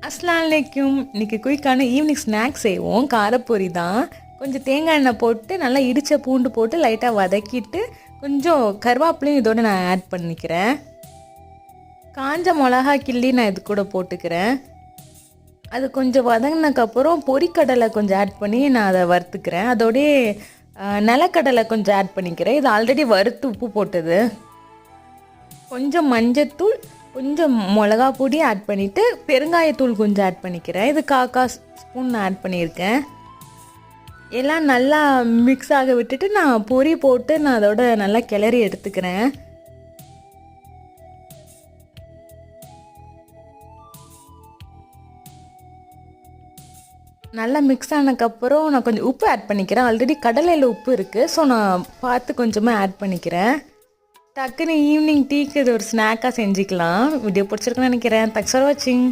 அஸ்ஸலாமு அலைக்கும். இன்றைக்கி குயிக்கான ஈவினிங் ஸ்நாக்ஸ் செய்வோம். காரப்பொரி தான். கொஞ்சம் தேங்காய் எண்ணெய் போட்டு நல்லா இடித்த பூண்டு போட்டு லைட்டாக வதக்கிட்டு கொஞ்சம் கருவேப்பிலையும் இதோட நான் ஆட் பண்ணிக்கிறேன். காஞ்ச மிளகா கிள்ளி நான் இது கூட போட்டுக்கிறேன். அது கொஞ்சம் வதங்கினதுக்கப்புறம் பொரிக்கடலை கொஞ்சம் ஆட் பண்ணி நான் அதை வறுத்துக்கிறேன். அதோடய நிலக்கடலை கொஞ்சம் ஆட் பண்ணிக்கிறேன். இது ஆல்ரெடி வறுத்து உப்பு போட்டது. கொஞ்சம் மஞ்சத்தூள், கொஞ்சம் மிளகா பொடி ஆட் பண்ணிவிட்டு பெருங்காயத்தூள் கொஞ்சம் ஆட் பண்ணிக்கிறேன். இது காக்கா ஸ்பூன் நான் ஆட் பண்ணியிருக்கேன். எல்லாம் நல்லா மிக்ஸ் ஆக விட்டுட்டு நான் பொரி போட்டு நான் அதோட நல்லா கிளறி எடுத்துக்கிறேன். நல்லா மிக்ஸ் ஆனதுக்கப்புறம் நான் கொஞ்சம் உப்பு ஆட் பண்ணிக்கிறேன். ஆல்ரெடி கடலையில் உப்பு இருக்குது, ஸோ நான் பார்த்து கொஞ்சமாக ஆட் பண்ணிக்கிறேன். டக்குன்னு ஈவினிங் டீக்கு இது ஒரு ஸ்நாக்காக செஞ்சுக்கலாம். வீடியோ பிடிச்சிருக்குன்னு நினைக்கிறேன். தேங்க்ஸ் ஃபார் வாட்சிங்.